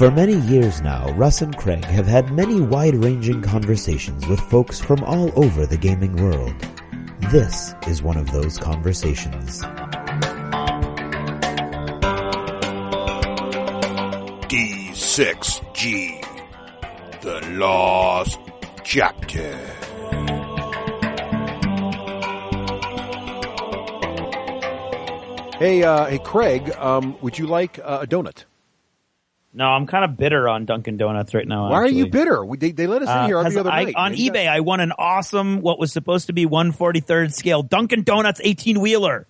For many years now, Russ and Craig have had many wide-ranging conversations with folks from all over the gaming world. This is one of those conversations. D6G, The Lost Chapter. Hey, Craig, would you like a donut? No, I'm kind of bitter on Dunkin' Donuts right now. Why actually. are you bitter? They let us in here the other night. On eBay, I won an awesome, what was supposed to be 1/43rd scale Dunkin' Donuts 18-wheeler.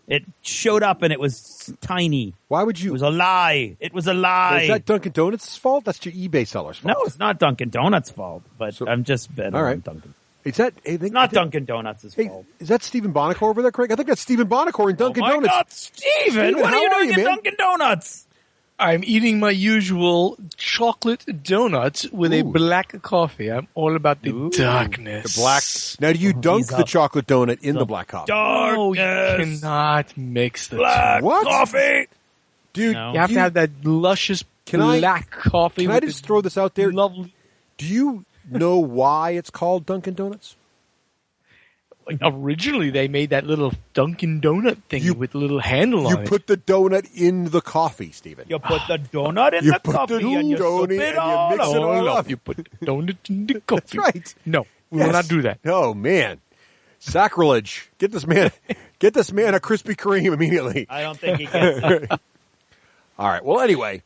It showed up and it was tiny. Why would you? It was a lie. It was a lie. Is that Dunkin' Donuts' fault? That's your eBay seller's fault. No, it's not Dunkin' Donuts' fault, but I'm just bitter on Dunkin'. Is that Dunkin' Donuts' fault. Is that Stephen Buonocore over there, Craig? I think that's Stephen Buonocore in Dunkin' Donuts. Oh my God, Stephen, what are you doing in Dunkin' Donuts? I'm eating my usual chocolate donut with a black coffee. I'm all about the darkness. The black. Now, do you dunk the chocolate donut in the black coffee? No, you cannot mix the black two. coffee. Dude, you have to have that luscious black coffee. Can I just throw this out there? Lovely. Do you know why it's called Dunkin' Donuts? Originally, they made that little Dunkin' Donut thing with a little handle on it. You put the donut in the coffee, Stephen. You put the donut in the coffee and you soup it all mix it all up. You put the donut in the coffee. That's right. No, we will not do that. Oh, man. Sacrilege. Get this man a Krispy Kreme immediately. I don't think he gets it. All right. Well, anyway.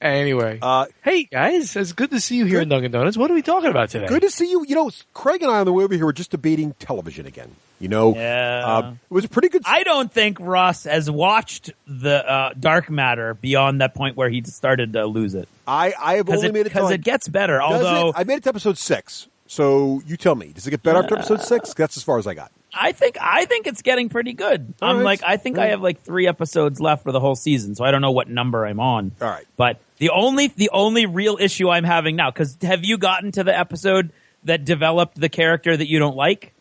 Hey, guys. It's good to see you here in Dunkin' Donuts. What are we talking about today? Good to see you. You know, Craig and I on the way over here were just debating television again. You know, yeah. It was a pretty good. I don't think Russ has watched the Dark Matter beyond that point where he started to lose it. I have only made it because it gets better. Although I made it to episode 6. So you tell me, does it get better after episode 6? That's as far as I got. I think it's getting pretty good. I have like 3 episodes left for the whole season, so I don't know what number I'm on. All right. But the only real issue I'm having now, because have you gotten to the episode that developed the character that you don't like?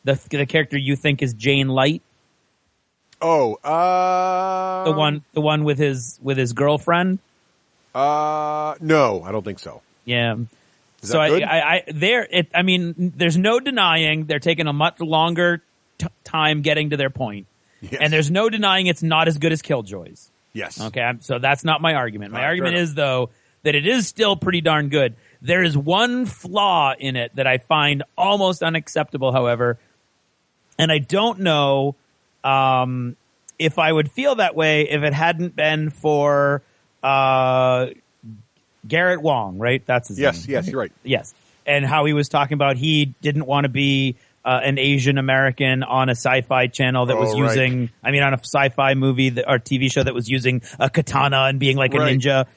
The character you think is Jane Light? Oh, the one with his girlfriend? No, I don't think so. Yeah. Is that good? I mean, there's no denying they're taking a much longer time getting to their point. Yes. And there's no denying it's not as good as Killjoy's. Yes. Okay, so that's not my argument. My argument is, though, that it is still pretty darn good. There is one flaw in it that I find almost unacceptable, however, and I don't know if I would feel that way if it hadn't been for Garrett Wong, right? That's his name. Yes, you're right. Yes. And how he was talking about he didn't want to be an Asian American on a sci-fi channel that was using, on a sci-fi movie or TV show that was using a katana and being like a ninja.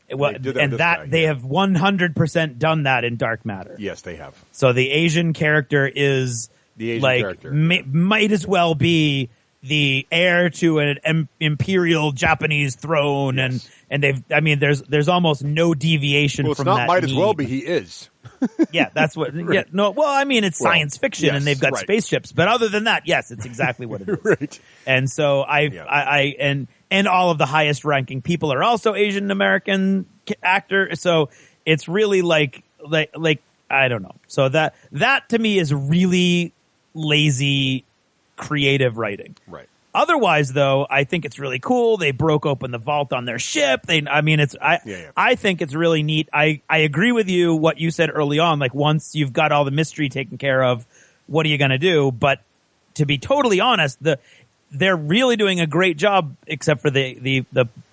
They have 100% done that in Dark Matter. Yes, they have. So the Asian character is might as well be the heir to an imperial Japanese throne, yes. and there's almost no deviation from that. Might as well be, he is. Yeah, that's what. Yeah, no. Well, it's science fiction, and they've got spaceships. But other than that, yes, it's exactly what it is. Right. And so and all of the highest ranking people are also Asian American actor. So it's really like I don't know. So that to me is really lazy creative writing. Right. Otherwise, though, I think it's really cool. They broke open the vault on their ship. I think it's really neat. I agree with you what you said early on. Like, once you've got all the mystery taken care of, what are you going to do? But to be totally honest, they're really doing a great job. Except for the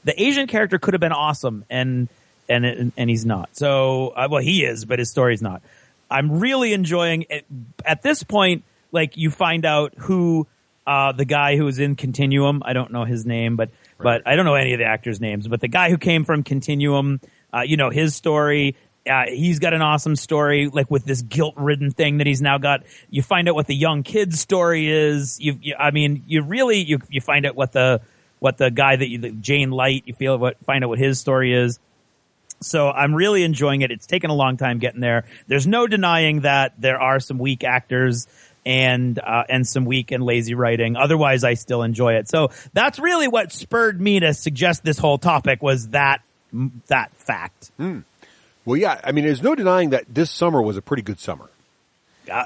Asian character could have been awesome, and he's not. So he is, but his story's not. I'm really enjoying it. At this point, like, you find out who. The guy who was in Continuum, I don't know his name, but I don't know any of the actors' names. But the guy who came from Continuum, his story. He's got an awesome story, like with this guilt-ridden thing that he's now got. You find out what the young kid's story is. You find out what the guy that Jane Light. Find out what his story is. So I'm really enjoying it. It's taken a long time getting there. There's no denying that there are some weak actors and some weak and lazy writing. Otherwise, I still enjoy it. So that's really what spurred me to suggest this whole topic, was that that fact. Well, yeah, I mean, there's no denying that this summer was a pretty good summer.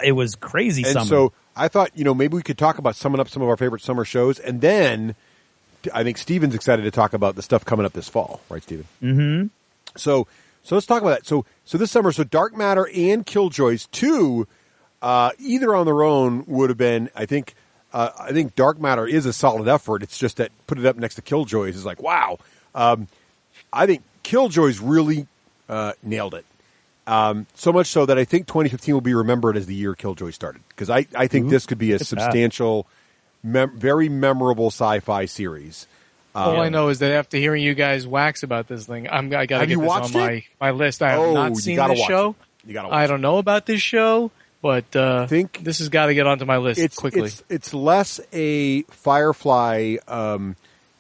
It was crazy And summer. so I thought, maybe we could talk about summing up some of our favorite summer shows, and then I think Steven's excited to talk about the stuff coming up this fall, right, Steven? Mm-hmm. So let's talk about that. So this summer, Dark Matter and Killjoys, two, either on their own would have been, I think Dark Matter is a solid effort. It's just that put it up next to Killjoys is like, wow. I think Killjoys really nailed it. So much so that I think 2015 will be remembered as the year Killjoy started. Because I think this could be a substantial, very memorable sci-fi series. All I know is that after hearing you guys wax about this thing, I got to get this on my list. I have not seen this show. You gotta watch I don't know about this show, but think this has got to get onto my list quickly. It's less a Firefly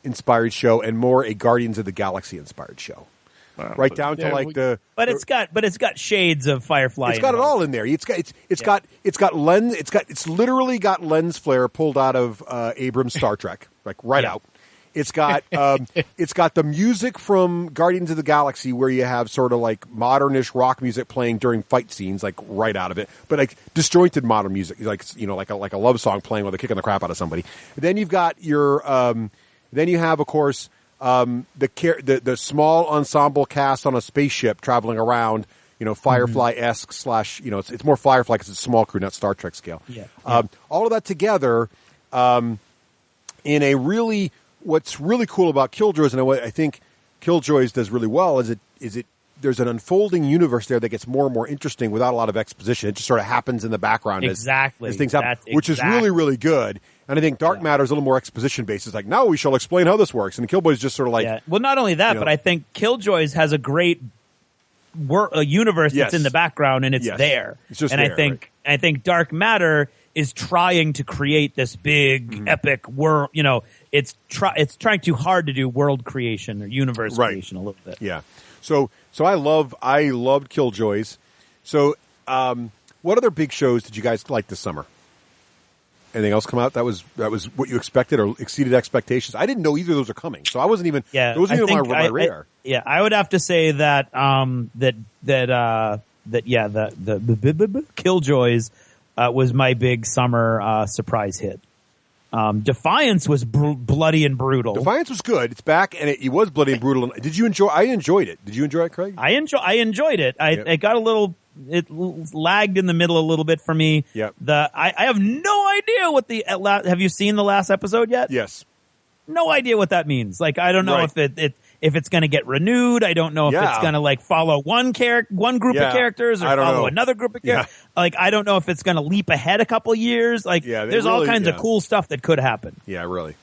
inspired show and more a Guardians of the Galaxy inspired show. Right down to like the, but it's got shades of Firefly. It's got it all in there. It's literally got lens flare pulled out of Abrams' Star Trek, like out. It's got the music from Guardians of the Galaxy where you have sort of like modernish rock music playing during fight scenes, like right out of it, but like disjointed modern music, like like a love song playing while they're kicking the crap out of somebody. Then you've got your then you have, of course, the small ensemble cast on a spaceship traveling around, Firefly-esque / it's more Firefly because it's a small crew, not Star Trek scale. Yeah. All of that together in a really, what's really cool about Killjoys, and what I think Killjoys does really well, is it there's an unfolding universe there that gets more and more interesting without a lot of exposition. It just sort of happens in the background as things happen, which is really, really good. And I think Dark Matter is a little more exposition based. It's like, now we shall explain how this works. And Killboy's just sort of like... Yeah. Well, not only that, but I think Killjoys has a great universe that's in the background, and it's there. It's just and there, I think Dark Matter is trying to create this big, epic world. It's trying too hard to do world creation or universe creation a little bit. Yeah. So I loved Killjoys. So what other big shows did you guys like this summer? Anything else come out that was what you expected or exceeded expectations? I didn't know either of those are coming, so I wasn't even. Yeah, it wasn't even on my radar. I would have to say that the Killjoys was my big summer surprise hit. Defiance was bloody and brutal. Defiance was good. It's back, and it was bloody and brutal. Did you enjoy? I enjoyed it. Did you enjoy it, Craig? I enjoyed it. It got a little. It lagged in the middle a little bit for me. Yeah. I have no idea what have you seen the last episode yet? Yes. No idea what that means. Like, I don't know if it's going to get renewed. I don't know if it's going to like follow one group of characters or follow another group of characters. Like, I don't know if it's going to leap ahead a couple years. Like, there's all kinds of cool stuff that could happen. Yeah, really.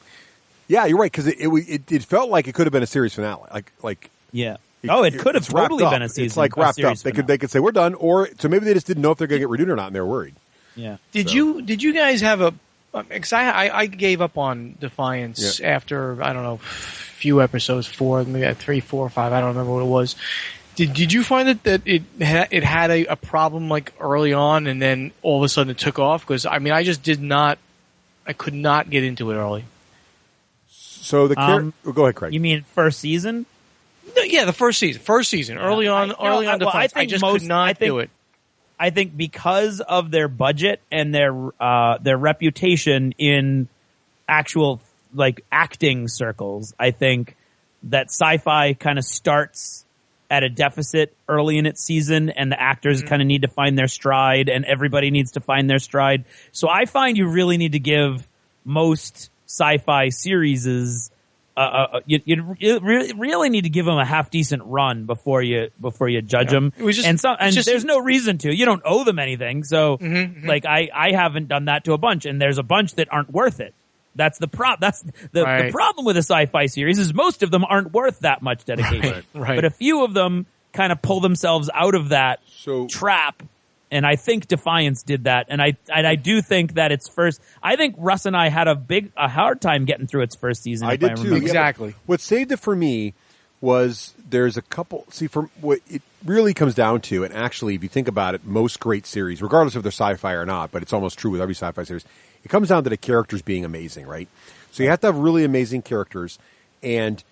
Yeah, you're right, because it felt like it could have been a series finale. Like. Yeah. It could have totally been a season. It's like wrapped up. They could say we're done, so maybe they just didn't know if they're going to get renewed or not, and they're worried. Yeah. Did you guys have a? Because I gave up on Defiance after I don't know, few episodes, 4, maybe 3, 4, 5. I don't remember what it was. Did you find that it had a problem like early on, and then all of a sudden it took off? Because I mean, I just could not get into it early. So go ahead, Craig. You mean first season? Yeah, the first season. Early on, Defiance. I just could not do it. I think because of their budget and their reputation in actual like acting circles, I think that sci-fi kind of starts at a deficit early in its season, and the actors kind of need to find their stride, and everybody needs to find their stride. So I find you really need to give most sci-fi series you really need to give them a half decent run before you judge them. There's no reason to. You don't owe them anything. So like I haven't done that to a bunch, and there's a bunch that aren't worth it. That's the the problem with a sci-fi series is most of them aren't worth that much dedication. Right. But a few of them kind of pull themselves out of that trap. And I think Defiance did that, and I do think that its first. I think Russ and I had a hard time getting through its first season. I did too. Exactly. Yeah, what saved it for me was there's a couple. See, from what it really comes down to, and actually, if you think about it, most great series, regardless if they're sci-fi or not, but it's almost true with every sci-fi series, it comes down to the characters being amazing, right? So you have to have really amazing characters, and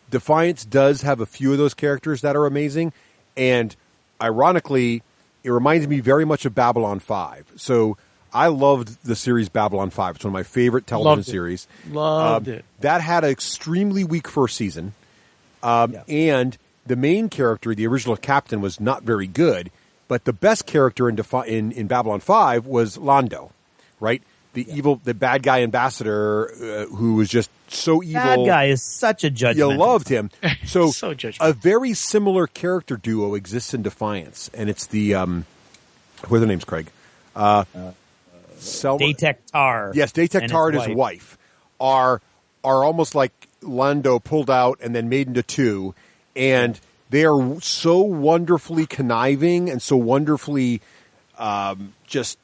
Defiance does have a few of those characters that are amazing, and ironically, it reminds me very much of Babylon 5. So I loved the series Babylon 5. It's one of my favorite television series. Loved it. That had an extremely weak first season, and the main character, the original captain, was not very good. But the best character in Babylon 5 was Londo, right? The bad guy ambassador who was just so evil. Bad guy is such a judgmental. You loved him. So, So judgmental. a very similar character duo exists in Defiance, and it's the what are their names, Craig? Datek Tar. Yes, Datek Tar and his wife are almost like Londo pulled out and then made into two, and they are so wonderfully conniving and so wonderfully just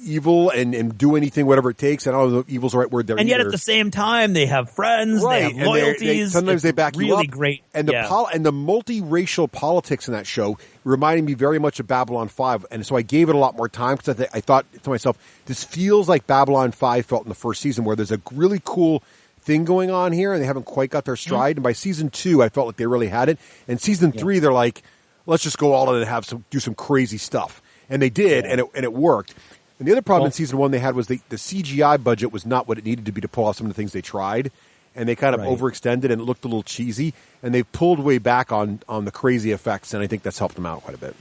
evil and do anything, whatever it takes. I don't know if evil's the right word there. And yet either. at the same time, they have friends, Right. they have loyalties. Sometimes they back you up. Really great. And the multiracial politics in that show reminded me very much of Babylon 5. And so I gave it a lot more time because I thought to myself, this feels like Babylon 5 felt in the first season, where there's a really cool thing going on here and they haven't quite got their stride. And by season 2, I felt like they really had it. And season 3, they're like, let's just go all in and do some crazy stuff. And they did, and it worked. And the other problem in season 1 they had was the CGI budget was not what it needed to be to pull off some of the things they tried. And they kind of overextended and it looked a little cheesy. And they've pulled way back on the crazy effects, and I think that's helped them out quite a bit.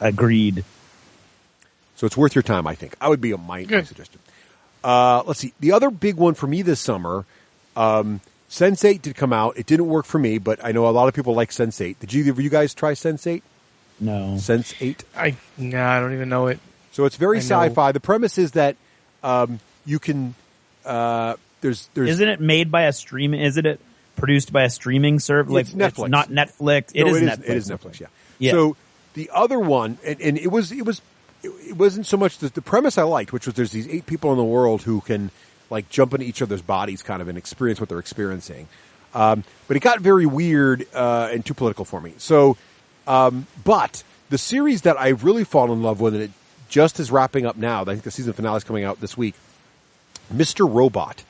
Agreed. So it's worth your time, I think. I would be my suggestion. Let's see. The other big one for me this summer, Sense8 did come out. It didn't work for me, but I know a lot of people like Sense8. Did either of you guys try Sense8? No. Sense8? I don't even know it. So it's very sci-fi. The premise is that you can there's Isn't it made by a stream? Isn't it produced by a streaming service? It's Netflix. It's not Netflix. It is Netflix. It is Netflix. Yeah. So the other one, and it wasn't so much the premise I liked, which was there's these 8 people in the world who can like jump into each other's bodies, kind of, and experience what they're experiencing. But it got very weird and too political for me. So, but the series that I've really fallen in love with, and it just is wrapping up now. I think the season finale is coming out this week. Mr. Robot.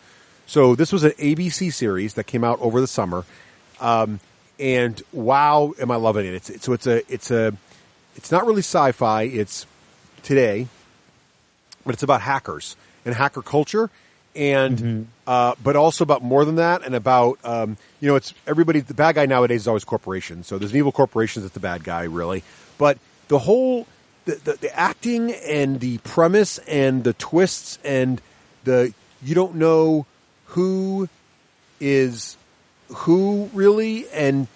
So this was an ABC series that came out over the summer, and wow, am I loving it! It's not really sci-fi. It's today, but it's about hackers and hacker culture, and but also about more than that, and about it's everybody. The bad guy nowadays is always corporations. So there's an evil corporation that's the bad guy, really. But the whole the acting and the premise and the twists and you don't know who is who really, and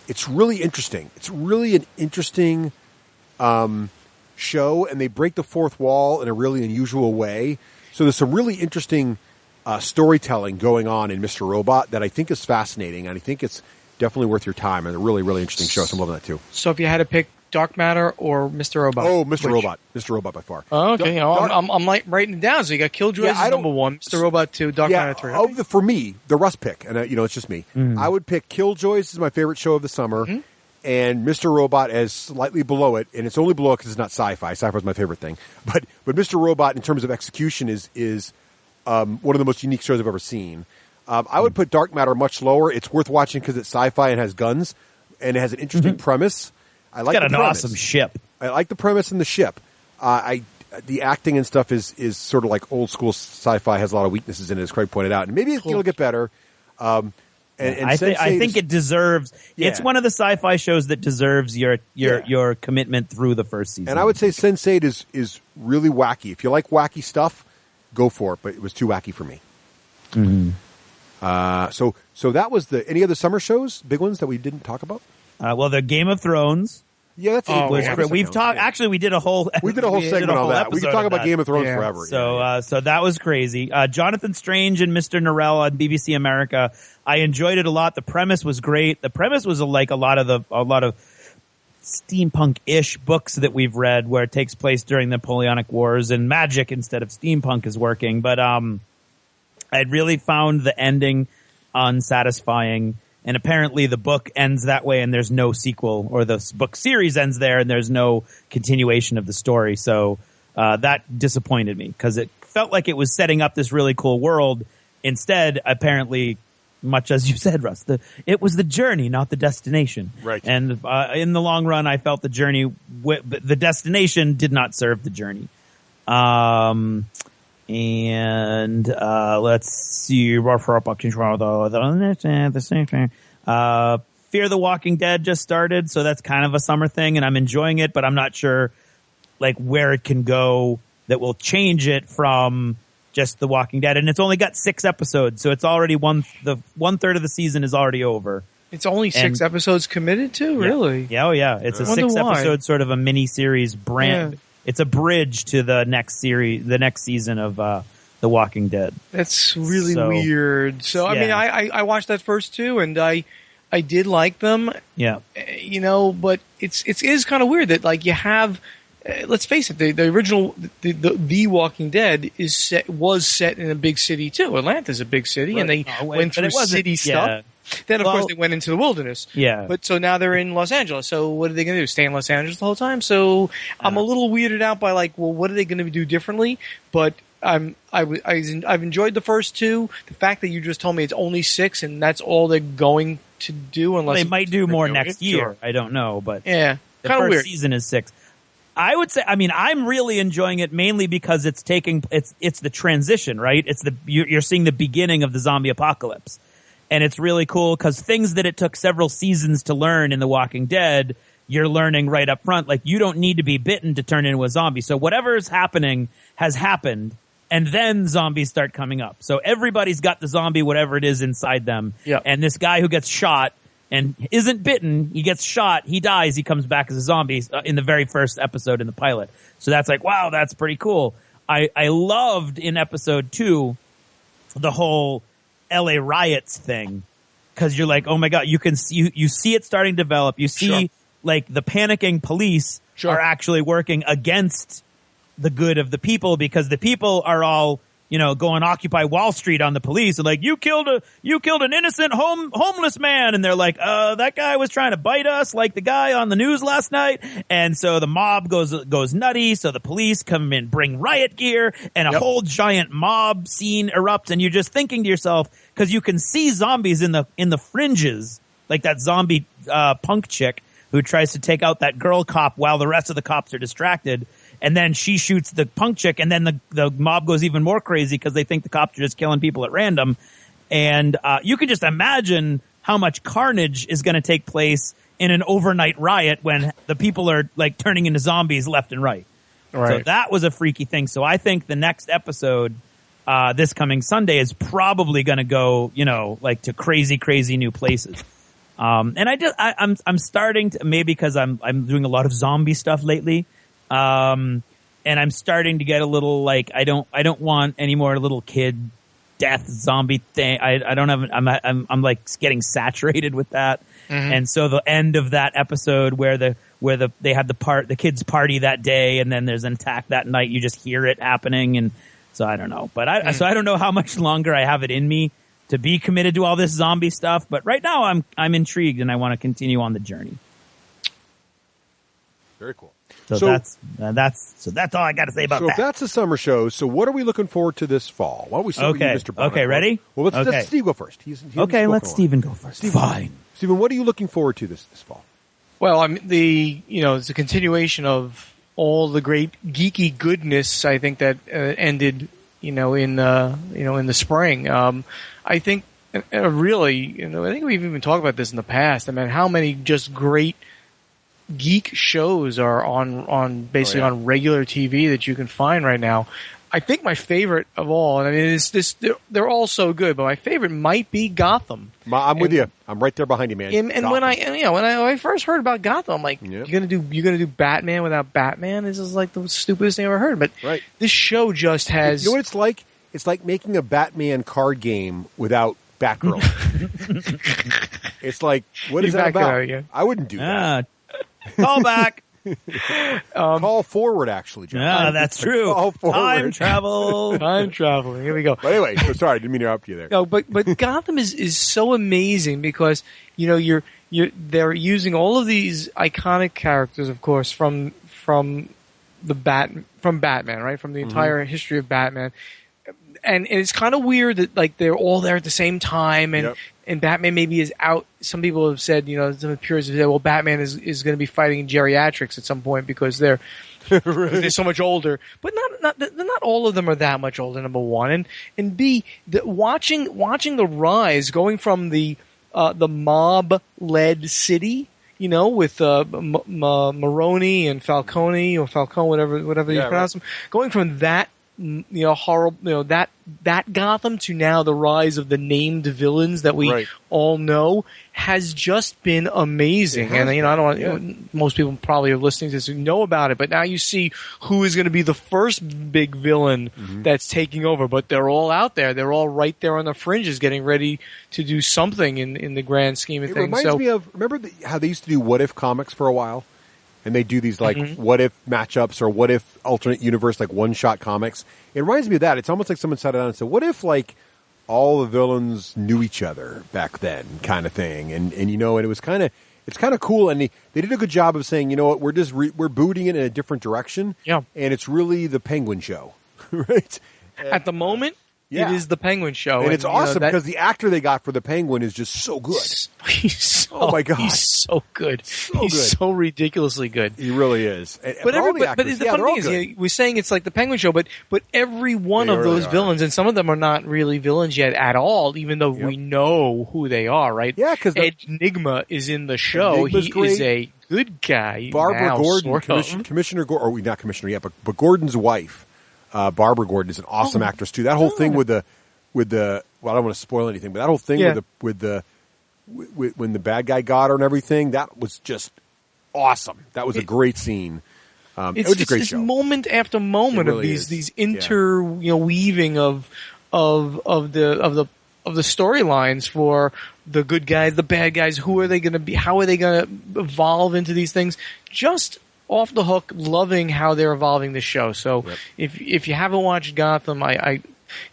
it's really interesting. It's really an interesting show, and they break the fourth wall in a really unusual way. So there's some really interesting storytelling going on in Mr. Robot that I think is fascinating, and I think it's definitely worth your time, and a really, really interesting show. So I'm loving that too. So if you had to pick Dark Matter or Mr. Robot? Oh, Mr. Robot. Mr. Robot by far. Oh, okay. I'm like writing it down. So you got Killjoy's number 1, Mr. Robot 2, Dark Matter 3. Okay. For me, the Russ pick, and it's just me. I would pick Killjoy's as my favorite show of the summer, and Mr. Robot as slightly below it, and it's only below it because it's not sci-fi. Sci-fi is my favorite thing. But Mr. Robot, in terms of execution, is one of the most unique shows I've ever seen. I would put Dark Matter much lower. It's worth watching because it's sci-fi and has guns, and it has an interesting premise. I like got an awesome ship. I like the premise in the ship. The acting and stuff is sort of like old school sci-fi, has a lot of weaknesses in it, as Craig pointed out, and maybe it'll get better. And I think it deserves. Yeah. It's one of the sci-fi shows that deserves your commitment through the first season. And I would say Sense8 is really wacky. If you like wacky stuff, go for it. But it was too wacky for me. So that was any other summer shows, big ones that we didn't talk about? Well, the Game of Thrones. Yeah, that's it. We've talked. Actually, we did a whole segment on that. We could talk about Game of Thrones forever. So, so that was crazy. Jonathan Strange and Mr. Norrell on BBC America. I enjoyed it a lot. The premise was great. The premise was like a lot of steampunk-ish books that we've read, where it takes place during the Napoleonic Wars, and magic instead of steampunk is working. But I really found the ending unsatisfying. And apparently the book ends that way and there's no sequel, or the book series ends there and there's no continuation of the story. So that disappointed me because it felt like it was setting up this really cool world. Instead, apparently much as you said, Russ, it was the journey, not the destination. Right. And in the long run, I felt the journey, the destination did not serve the journey. And let's see. Fear the Walking Dead just started, so that's kind of a summer thing, and I'm enjoying it, but I'm not sure like where it can go that will change it from just The Walking Dead. And it's only got 6 episodes, so it's already one third of the season is already over. It's only 6 episodes committed to, really? Yeah, oh yeah. It's a 6 episode sort of a mini series brand. Yeah. It's a bridge to the next season of The Walking Dead. That's really weird. So I mean, I watched that first 2, and I did like them. Yeah. You know, but it is kind of weird that like you have. Let's face it, the original the Walking Dead was set in a big city too. Atlanta's a big city, and they went through city stuff. Then of course they went into the wilderness. Yeah. But so now they're in Los Angeles. So what are they going to do? Stay in Los Angeles the whole time? So I'm a little weirded out by like, well, what are they going to do differently? But I've enjoyed the first 2. The fact that you just told me it's only 6 and that's all they're going to do, unless they might do more next year. Sure. I don't know, but yeah, the first weird. Season is 6. I would say, I mean, I'm really enjoying it mainly because it's the transition, right? You're seeing the beginning of the zombie apocalypse. And it's really cool because things that it took several seasons to learn in The Walking Dead, you're learning right up front. Like, you don't need to be bitten to turn into a zombie. So whatever is happening has happened, and then zombies start coming up. So everybody's got the zombie, whatever it is inside them. Yep. And this guy who gets shot and isn't bitten, he gets shot, he dies, he comes back as a zombie in the very first episode in the pilot. So that's like, wow, that's pretty cool. I loved in episode 2 the whole LA riots thing, because you're like, oh my God, you can see, you see it starting to develop. You see like the panicking police are actually working against the good of the people, because the people are all, you know, going Occupy Wall Street on the police and like, you killed an innocent homeless man. And they're like, that guy was trying to bite us like the guy on the news last night. And so the mob goes nutty. So the police come in, bring riot gear, and a whole giant mob scene erupts. And you're just thinking to yourself, cause you can see zombies in the fringes, like that zombie, punk chick who tries to take out that girl cop while the rest of the cops are distracted. And then she shoots the punk chick, and then the mob goes even more crazy because they think the cops are just killing people at random. And you can just imagine how much carnage is going to take place in an overnight riot when the people are like turning into zombies left and right. So that was a freaky thing. So I think the next episode, this coming Sunday, is probably going to go, you know, like to crazy, crazy new places. And I'm starting to, maybe because I'm doing a lot of zombie stuff lately. And I'm starting to get a little like, I don't want any more little kid death zombie thing. I'm like getting saturated with that. Mm-hmm. And so the end of that episode where they had the kids party that day, and then there's an attack that night, you just hear it happening. And so I don't know, but so I don't know how much longer I have it in me to be committed to all this zombie stuff. But right now I'm intrigued, and I want to continue on the journey. Very cool. So that's all I got to say about that. So if that's the summer show, so what are we looking forward to this fall? Why don't we start with you, Mr. Bonner? Okay, ready? Well, let Steve go first. He's let Steven go first. Fine. Steven, what are you looking forward to this fall? Well, it's a continuation of all the great geeky goodness, I think, that ended, in the spring. I think really, I think we've even talked about this in the past. I mean, how many just great geek shows are on regular TV that you can find right now. I think my favorite of all, and I mean, they're all so good, but my favorite might be Gotham. I'm with you. I'm right there behind you, man. And when I first heard about Gotham, I'm like, you're gonna do Batman without Batman? This is like the stupidest thing I ever heard. But this show just has. You know what it's like? It's like making a Batman card game without Batgirl. It's like, what is that about? I wouldn't do that. Call back. Call forward, actually, John. Yeah, that's true. Call forward. Time travel. Time travel. Here we go. But anyway, sorry, I didn't mean to interrupt you there. No, but Gotham is so amazing because they're using all of these iconic characters, of course, from Batman, right? From the entire history of Batman. and it's kind of weird that like they're all there at the same time, and and Batman maybe is out. Some people have said, some purists have said, well, Batman is going to be fighting geriatrics at some point because they're they're so much older. But not all of them are that much older. Number one, and B, watching the rise going from the mob led city. With Maroni and Falcone or Falcone, whatever you pronounce them, going from that horrible, that Gotham to now the rise of the named villains that we all know has just been amazing. And I don't want most people probably are listening to this who know about it, but now you see who is going to be the first big villain that's taking over. But they're all out there; they're all right there on the fringes, getting ready to do something in the grand scheme of things. It reminds me of how they used to do What If comics for a while. And they do these what if matchups or what if alternate universe one-shot comics. It reminds me of that. It's almost like someone sat down and said, what if all the villains knew each other back then kind of thing. And and it was it's kind of cool. And they did a good job of saying, we're booting it in a different direction. Yeah. And it's really the Penguin show, right? At the moment. It is the Penguin show. And it's awesome because the actor they got for the Penguin is just so good. Oh my God. He's so good. He's so ridiculously good. He really is. But the funny thing is, we're saying it's like the Penguin show, but every one of those villains, and some of them are not really villains yet at all, even though we know who they are, right? Yeah, because Enigma is in the show. He is a good guy. Barbara Gordon, Commissioner Gordon, or not Commissioner yet, but Gordon's wife. Barbara Gordon is an awesome actress too. That whole thing with the well, I don't want to spoil anything, but that whole thing when the bad guy got her and everything, that was just awesome. That was a great scene. It was a great show. Moment after moment of these interweaving of the storylines for the good guys, the bad guys. Who are they going to be? How are they going to evolve into these things? Just off the hook, loving how they're evolving the show. So if you haven't watched Gotham, I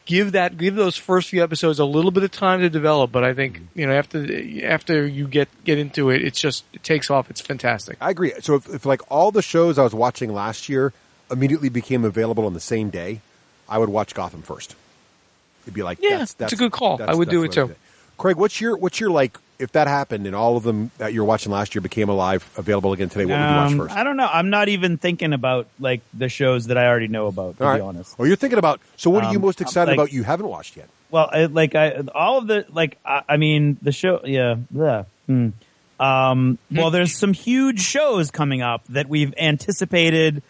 give those first few episodes a little bit of time to develop. But I think after you get into it, it takes off. It's fantastic. I agree. So if all the shows I was watching last year immediately became available on the same day, I would watch Gotham first. It'd be that's a good call. I would do it too. Craig, what's your if that happened and all of them that you were watching last year became available again today, what would you watch first? I don't know. I'm not even thinking about the shows that I already know about, to be honest. Oh, you're thinking about. So what are you most excited about you haven't watched yet? Well, the show. Yeah. Well, there's some huge shows coming up that we've anticipated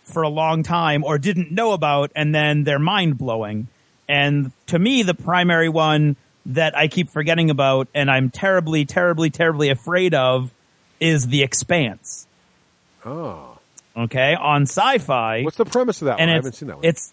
for a long time or didn't know about, and then they're mind blowing. And to me, the primary one that I keep forgetting about and I'm terribly, terribly, terribly afraid of is The Expanse. Oh. Okay, on Sci-Fi. What's the premise of that one? I haven't seen that one. It's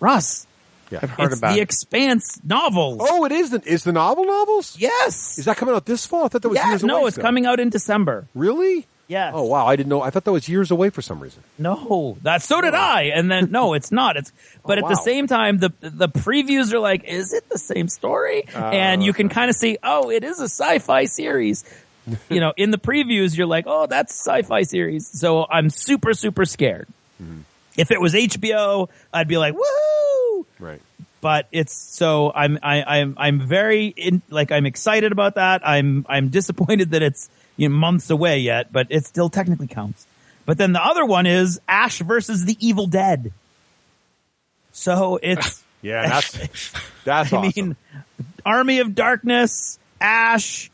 Russ. Yeah. I've heard about The Expanse novels. Oh, it is. Is the novel novels? Yes. Is that coming out this fall? I thought that was years away. No, it's coming out in December. Really? Yes. Oh, wow. I didn't know. I thought that was years away for some reason. No, so did I. And then, no, it's not. But at the same time, the previews are like, is it the same story? And you can kind of see, it is a sci-fi series. In the previews, you're like, oh, that's a sci-fi series. So I'm super, super scared. Mm-hmm. If it was HBO, I'd be like, woohoo! Right. But I'm very I'm excited about that. I'm disappointed that it's months away yet, but it still technically counts. But then the other one is Ash versus the Evil Dead. So it's that's I mean, Army of Darkness, Ash.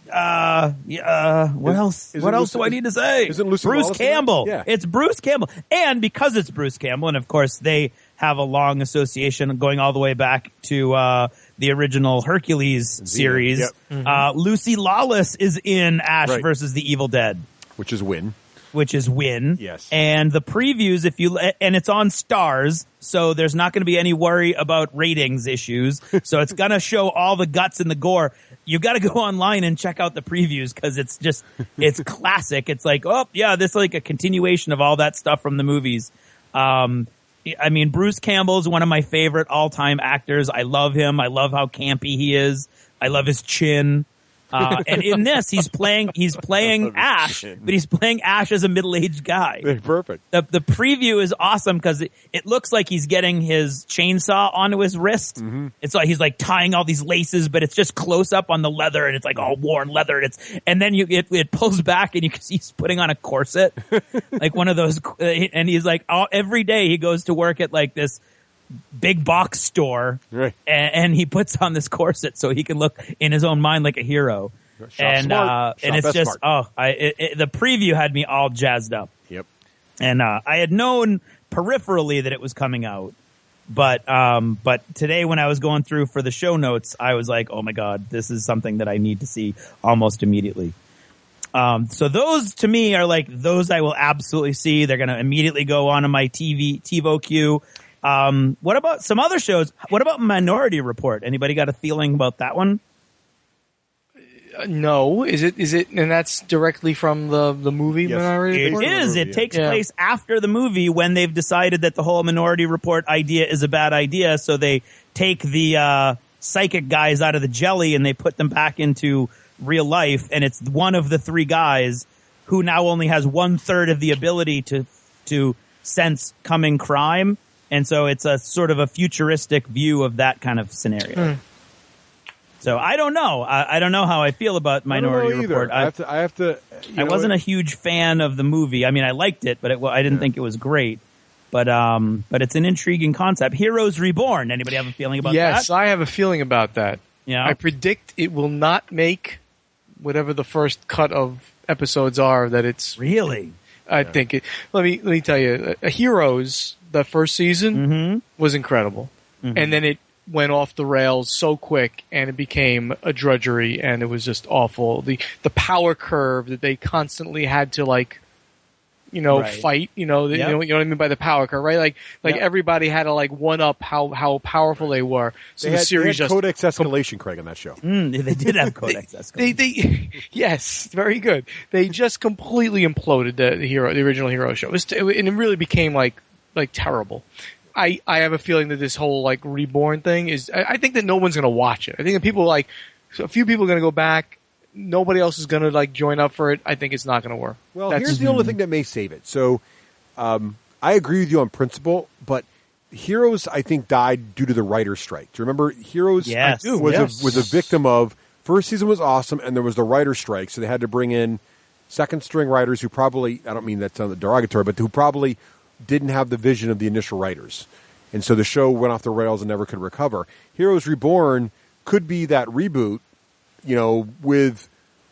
What else? What else do I need to say? Is it Lucy Bruce Wallace Campbell? Yeah. It's Bruce Campbell, and because it's Bruce Campbell, and of course they have a long association going all the way back to the original Hercules series. Yep. Mm-hmm. Lucy Lawless is in Ash versus the Evil Dead, which is Win. Yes. And the previews, and it's on Stars, so there's not going to be any worry about ratings issues. So it's going to show all the guts and the gore. You got to go online and check out the previews because it's classic. It's like, this is like a continuation of all that stuff from the movies. I mean, Bruce Campbell is one of my favorite all-time actors. I love him. I love how campy he is. I love his chin. And in this, he's playing Ash, but he's playing Ash as a middle-aged guy. Perfect. The preview is awesome because it looks like he's getting his chainsaw onto his wrist. Mm-hmm. It's like he's like tying all these laces, but it's just close up on the leather, and it's like all worn leather. And then it pulls back, and you can see he's putting on a corset, like one of those. And he's like, every day he goes to work at like this big box store, right. and he puts on this corset so he can look in his own mind like a hero. And it's just smart. The preview had me all jazzed up. Yep. And I had known peripherally that it was coming out, but today when I was going through for the show notes, I was like, oh my god, this is something that I need to see almost immediately. So those to me are like those I will absolutely see. They're going to immediately go onto my TiVo queue. What about some other shows? What about Minority Report? Anybody got a feeling about that one? No. Is it, and that's directly from the movie yes. Minority Report? It is. It takes place after the movie when they've decided that the whole Minority Report idea is a bad idea. So they take the, psychic guys out of the jelly and they put them back into real life. And it's one of the three guys who now only has 1/3 of the ability to sense coming crime. And so it's a sort of a futuristic view of that kind of scenario. So I don't know. I don't know how I feel about Minority Report. I have to. I wasn't a huge fan of the movie. I mean, I liked it, but I didn't think it was great. But it's an intriguing concept. Heroes Reborn. Anybody have a feeling about that? Yes, I have a feeling about that. Yeah. I predict it will not make whatever the first cut of episodes are. That it's really. I think it. Let me tell you, Heroes. The first season was incredible, and then it went off the rails so quick, and it became a drudgery, and it was just awful. The power curve that they constantly had to right. fight. You know what I mean by the power curve, right? Like everybody had to one up how powerful they were. So the series just Codex escalation, Craig, on that show. They did have Codex escalation. They yes, very good. They just completely imploded the original Hero show, and it really became like terrible. I have a feeling that this whole Reborn thing is. I think that no one's going to watch it. I think that people a few people are going to go back. Nobody else is going to join up for it. I think it's not going to work. Well, here's the only thing that may save it. So, I agree with you on principle, but Heroes I think died due to the writer's strike. Do you remember Heroes? Yes. Was a victim of first season was awesome, and there was the writer's strike, so they had to bring in second string writers who probably I don't mean that sounds derogatory, but who probably didn't have the vision of the initial writers. And so the show went off the rails and never could recover. Heroes Reborn could be that reboot, with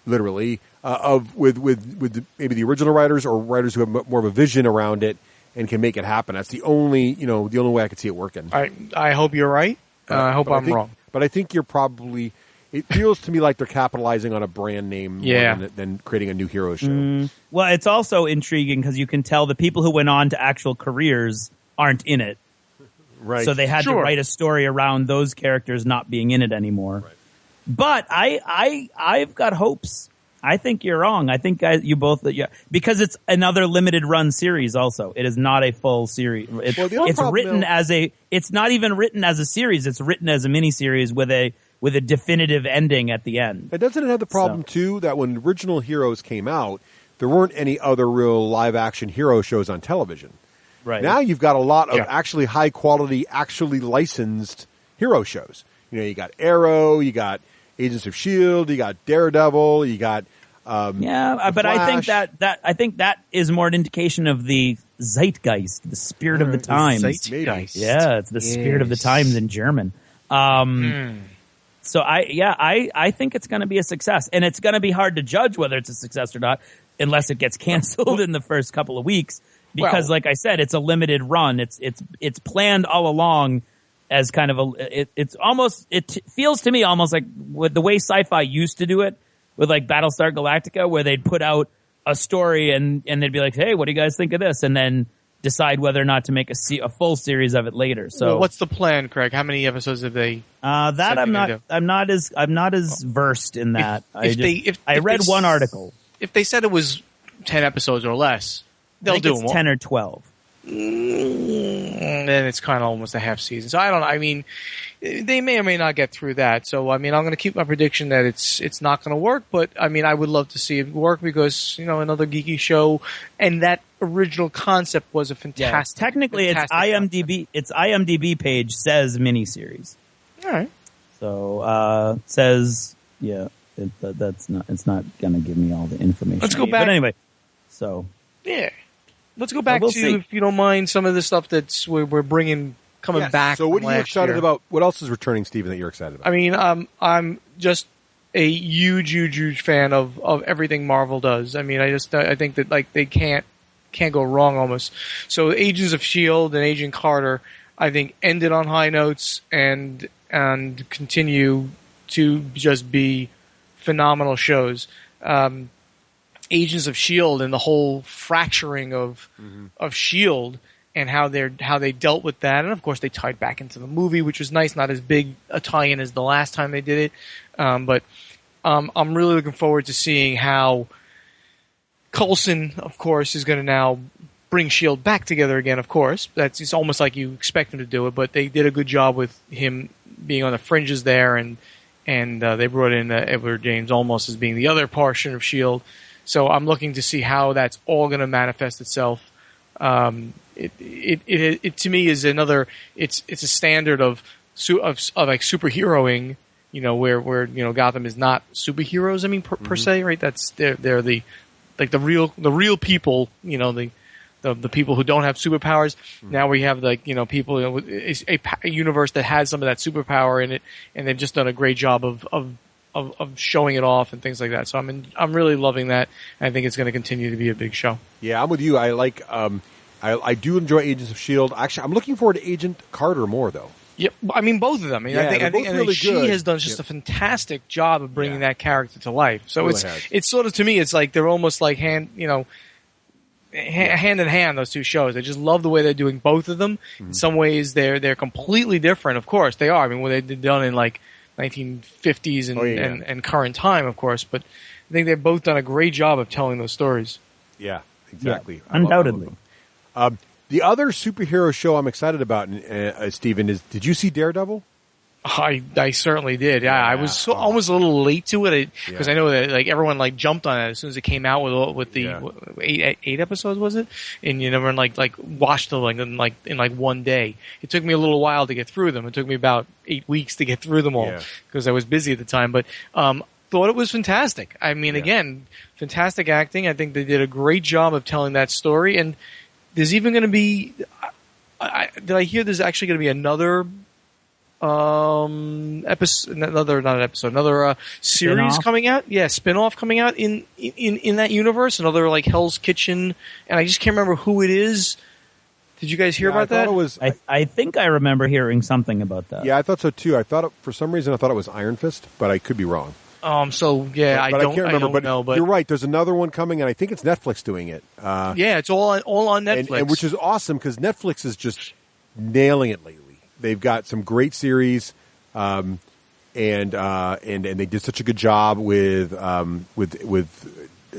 literally, with maybe the original writers or writers who have more of a vision around it and can make it happen. That's the only way I could see it working. I hope you're right. I hope I'm wrong. But I think you're probably, it feels to me like they're capitalizing on a brand name more than creating a new hero show. Well, it's also intriguing because you can tell the people who went on to actual careers aren't in it. Right. So they had to write a story around those characters not being in it anymore. Right. But I've got hopes. I think you're wrong. I think you both because it's another limited run series. Also, it is not a full series. It's written as it's not even written as a series. It's written as a miniseries with a definitive ending at the end. It doesn't have the problem too that when original Heroes came out, there weren't any other real live action hero shows on television. Right. Now you've got a lot of actually high quality, actually licensed hero shows. You got Arrow, you got Agents of S.H.I.E.L.D., you got Daredevil, you got but Flash. I think that is more an indication of the zeitgeist, the spirit of the times. Zeitgeist. Yeah, it's the spirit of the times in German. So I think it's going to be a success, and it's going to be hard to judge whether it's a success or not unless it gets canceled in the first couple of weeks. Because, like I said, it's a limited run. It's planned all along as kind of it feels to me almost like with the way sci-fi used to do it with Battlestar Galactica, where they'd put out a story and they'd be like, "Hey, what do you guys think of this?" and then decide whether or not to make a full series of it later. So, what's the plan, Craig? How many episodes have they? That I'm not as versed in that. I read one article. If they said it was 10 episodes or less, they'll do it's 10 or 12. and then it's kind of almost a half season. So I don't know. I mean, they may or may not get through that. So I mean, I'm going to keep my prediction that it's not going to work. But I mean, I would love to see it work because another geeky show, and that original concept was a fantastic. Yeah, technically, fantastic its IMDb page says miniseries. All right. So says it's not going to give me all the information. Let's go back. But anyway, so yeah. Let's go back we'll to, see. if you don't mind, some of the stuff that's we're bringing coming back. So what are you excited year. about? What else is returning, Stephen, that you're excited about? I mean, I'm just a huge fan of everything Marvel does. I mean, I think that like they can't go wrong almost. So Agents of S.H.I.E.L.D. and Agent Carter, I think, ended on high notes and continue to just be phenomenal shows. Agents of S.H.I.E.L.D. and the whole fracturing of S.H.I.E.L.D. and how they dealt with that, and of course they tied back into the movie, which was nice. Not as big a tie-in as the last time they did it, but I'm really looking forward to seeing how Coulson, of course, is going to now bring S.H.I.E.L.D. back together again. Of course, it's almost like you expect him to do it, but they did a good job with him being on the fringes there, and they brought in Edward James Olmos as being the other portion of S.H.I.E.L.D. So I'm looking to see how that's all going to manifest itself. It to me is another. It's a standard of like superheroing. Where Gotham is not superheroes. I mean per se, right? That's they're the real people. The people who don't have superpowers. Now we have people. It's a universe that has some of that superpower in it, and they've just done a great job of showing it off and things like that. So I'm really loving that. And I think it's going to continue to be a big show. Yeah, I'm with you. I like I do enjoy Agents of S.H.I.E.L.D. Actually, I'm looking forward to Agent Carter more though. Yeah, I mean both of them. I think really she good. has done just a fantastic job of bringing that character to life. So really it's sort of, to me, it's like they're almost like hand in hand, those two shows. I just love the way they're doing both of them. In some ways they're completely different. Of course they are. I mean, what they've done in like 1950s and current time, of course, but I think they've both done a great job of telling those stories. Yeah, exactly. Yeah, undoubtedly. The other superhero show I'm excited about, Stephen, is, did you see Daredevil? I certainly did. Yeah, I was almost a little late to it because I know that like everyone like jumped on it as soon as it came out with the 8 episodes, was it? And everyone like watched them in one day. It took me a little while to get through them. It took me about 8 weeks to get through them all because I was busy at the time. But thought it was fantastic. I mean, again, fantastic acting. I think they did a great job of telling that story. And there's even going to be. Did I hear there's actually going to be another? Another series coming out. Yeah, spin-off coming out in that universe. Another like Hell's Kitchen, and I just can't remember who it is. Did you guys hear about that? I think I remember hearing something about that. Yeah, I thought so too. For some reason I thought it was Iron Fist, but I could be wrong. I can't remember. But you're right. There's another one coming, and I think it's Netflix doing it. Yeah, it's all on Netflix, and which is awesome because Netflix is just nailing it lately. They've got some great series, and they did such a good job with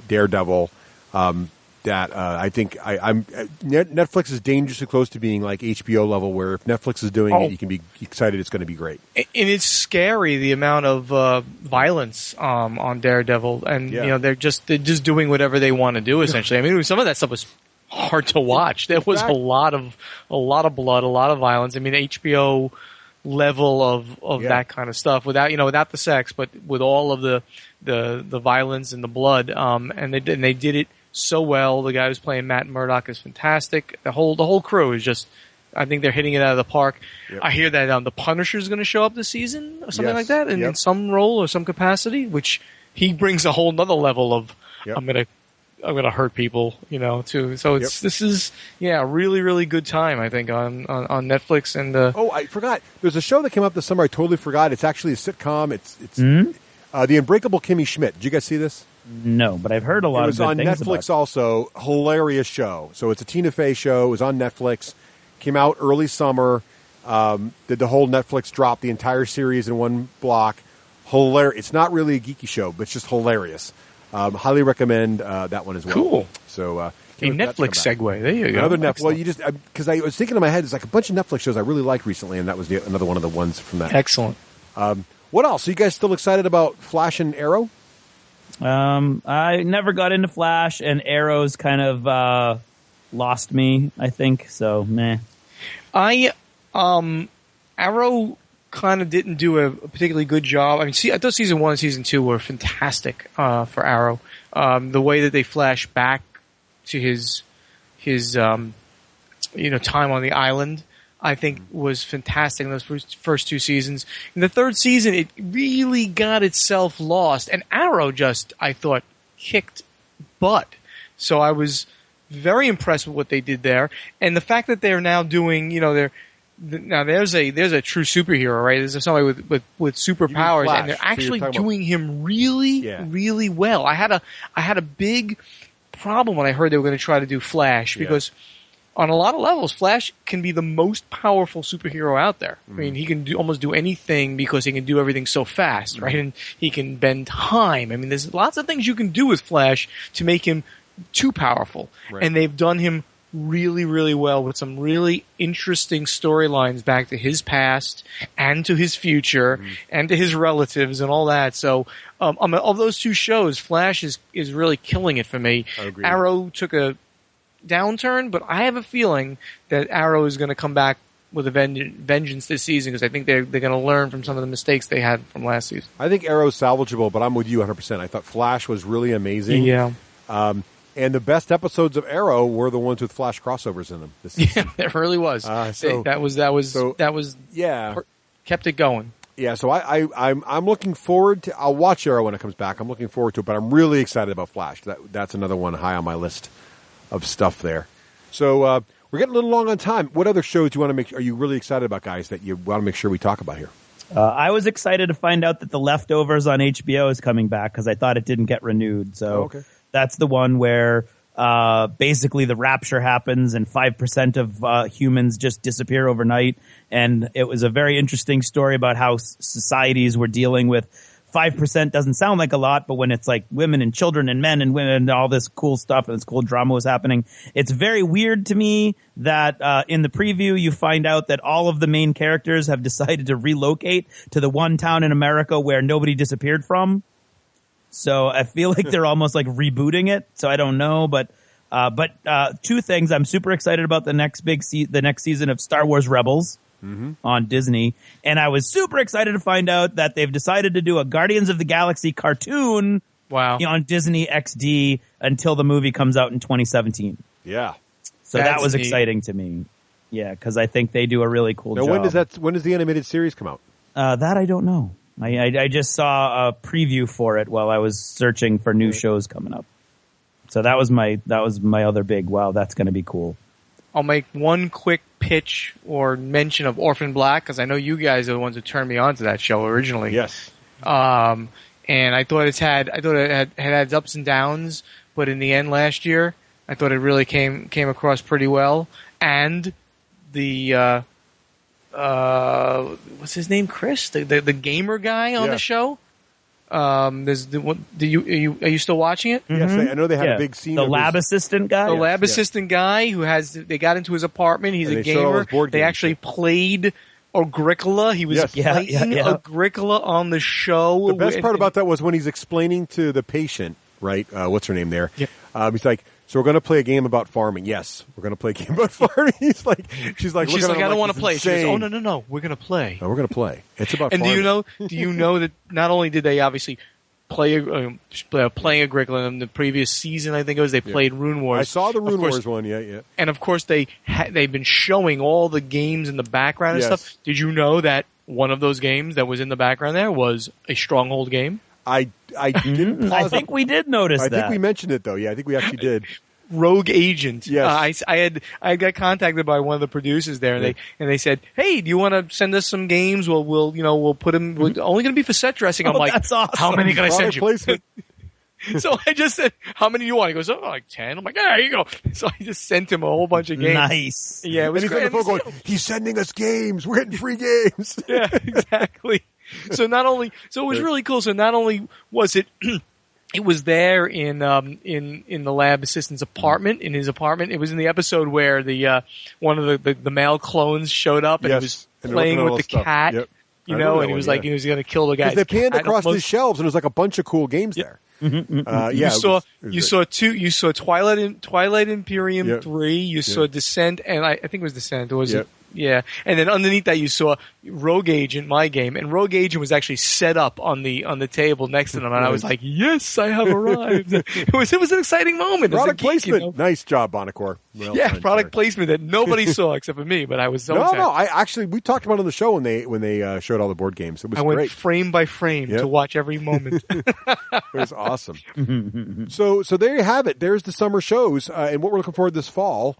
Daredevil that I think Netflix is dangerously close to being like HBO level, where if Netflix is doing it, you can be excited it's going to be great. And it's scary the amount of violence on Daredevil, and they're just doing whatever they want to do. Essentially, I mean, some of that stuff was hard to watch. There was a lot of blood, a lot of violence. I mean, HBO level of that kind of stuff without the sex, but with all of the violence and the blood. And they did it so well. The guy who's playing Matt Murdock is fantastic. The whole crew is just. I think they're hitting it out of the park. Yep. I hear that the Punisher is going to show up this season or something like that, in some role or some capacity, which he brings a whole nother level of. Yep. I'm gonna hurt people, too. So this is really, really good time, I think, on Netflix. And I forgot. There's a show that came up this summer. I totally forgot. It's actually a sitcom. It's The Unbreakable Kimmy Schmidt. Did you guys see this? No, but I've heard a lot of good things. It was on Netflix also. Hilarious show. So it's a Tina Fey show. It was on Netflix. Came out early summer. Did the whole Netflix drop the entire series in one block. Hilarious. It's not really a geeky show, but it's just hilarious. Highly recommend that one as well. Cool. So A Netflix segue. There you go. Another Netflix. Well, you just because I was thinking in my head, there's like a bunch of Netflix shows I really liked recently, and that was another one of the ones from that. Excellent. What else? Are you guys still excited about Flash and Arrow? I never got into Flash, and Arrow's kind of lost me, I think. So, meh. Arrow kind of didn't do a particularly good job. I mean, I thought season 1 and season 2 were fantastic for Arrow. The way that they flash back to his time on the island, I think was fantastic in those first 2 seasons. In the 3rd season, it really got itself lost, and Arrow just, I thought, kicked butt. So I was very impressed with what they did there, and the fact that they're now doing, there's a true superhero, right? There's somebody with superpowers, and they're actually doing him really well. I had a big problem when I heard they were going to try to do Flash, because on a lot of levels, Flash can be the most powerful superhero out there. I mean, he can almost do anything because he can do everything so fast, right? And he can bend time. I mean, there's lots of things you can do with Flash to make him too powerful, and they've done him really, really well with some really interesting storylines back to his past and to his future and to his relatives and all that. So, of those 2 shows, Flash is really killing it for me. Arrow took a downturn, but I have a feeling that Arrow is going to come back with a vengeance this season, because I think they're going to learn from some of the mistakes they had from last season. I think Arrow's salvageable, but I'm with you 100%. I thought Flash was really amazing. Yeah. And the best episodes of Arrow were the ones with Flash crossovers in them. Yeah, it really was. Kept it going. Yeah, so I'm looking forward to. I'll watch Arrow when it comes back. I'm looking forward to it, but I'm really excited about Flash. That's another one high on my list of stuff there. So we're getting a little long on time. What other shows do you want to are you really excited about, guys, that you want to make sure we talk about here? I was excited to find out that The Leftovers on HBO is coming back, because I thought it didn't get renewed. So that's the one where basically the rapture happens and 5% of humans just disappear overnight. And it was a very interesting story about how societies were dealing with 5%. Doesn't sound like a lot, but when it's like women and children and men and women and all this cool stuff and this cool drama was happening, it's very weird to me that in the preview you find out that all of the main characters have decided to relocate to the one town in America where nobody disappeared from. So I feel like they're almost like rebooting it. So I don't know, but 2 things. I'm super excited about the next season of Star Wars Rebels on Disney, and I was super excited to find out that they've decided to do a Guardians of the Galaxy cartoon on Disney XD until the movie comes out in 2017. Yeah, so that was exciting to me. Yeah, because I think they do a really cool job. When does the animated series come out? That I don't know. I just saw a preview for it while I was searching for new shows coming up. So that was my other big, wow, that's going to be cool. I'll make one quick pitch or mention of Orphan Black, because I know you guys are the ones who turned me on to that show originally. Yes. And I thought it had ups and downs, but in the end last year, I thought it really came across pretty well. And the what's his name? Chris, the gamer guy on the show. Are you still watching it? Yes, I know they had a big scene. The lab assistant guy? The lab assistant guy they got into his apartment. He's a gamer. They actually played Agricola. He was playing Agricola on the show. The best part about that was when he's explaining to the patient, right? What's her name there? Yeah. He's like, so we're going to play a game about farming. Yes, we're going to play a game about farming. She's like, I don't want to play. She goes, oh, no, we're going to play. No, we're going to play. It's about farming. And do you know that not only did they obviously playing Agricola in the previous season, I think it was, they played Rune Wars. I saw the Rune Wars one, yeah. And of course they've been showing all the games in the background and stuff. Did you know that one of those games that was in the background there was a Stronghold game? I didn't. I think we did notice that. I think we mentioned it though. Yeah, I think we actually did. Rogue Agent. Yes. I got contacted by one of the producers there, and they said, "Hey, do you want to send us some games? We'll put them. We're only going to be for set dressing." I'm like, that's awesome. How many can I send you? Placement. So I just said, "How many do you want?" He goes, "Oh, like 10." I'm like, "Yeah, here you go." So I just sent him a whole bunch of games. Nice. Yeah, it was and he's on the phone going, "He's sending us games. We're getting free games." Yeah, exactly. So it was really cool. So not only was it It was there in the lab assistant's apartment, in his apartment. It was in the episode where the one of the male clones showed up and he was playing with the cat, Yep. you know, and he was like he was going to kill the guy. Because they panned across the shelves and there was like a bunch of cool games there. You saw Twilight Imperium 3. You saw Descent, and I think it was Descent. Or was it? Yeah, and then underneath that you saw Rogue Agent, my game, and Rogue Agent was actually set up on the table next to them, and I was like, "Yes, I have arrived." It was an exciting moment. Product placement. You know? Nice job, Buonocore. Well done, product placement that nobody saw except for me, but I was so excited. No, we talked about it on the show when they showed all the board games. It was great. I went frame by frame to watch every moment. It was awesome. So there you have it. There's the summer shows, and what we're looking forward to this fall.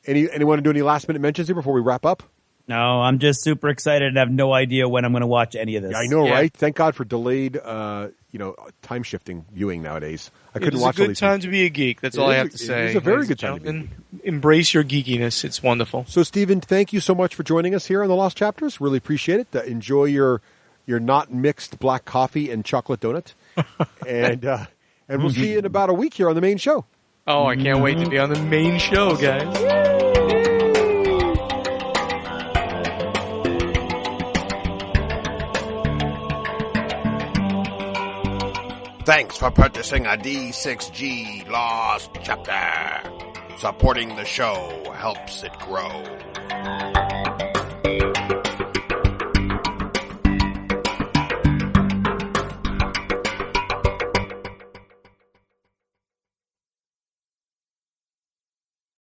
Anyone want to do any last minute mentions here before we wrap up? No, I'm just super excited and have no idea when I'm going to watch any of this. Yeah, I know, right? Thank God for delayed, time shifting viewing nowadays. I couldn't watch all these. It's a good time to be a geek. That's all I have to say. It's a very good time to be a geek. Embrace your geekiness. It's wonderful. So, Stephen, thank you so much for joining us here on the Lost Chapters. Really appreciate it. Enjoy your not mixed black coffee and chocolate donut, and we'll see you in about a week here on the main show. Oh, I can't wait to be on the main show, guys. Thanks for purchasing a D6G Lost Chapter. Supporting the show helps it grow.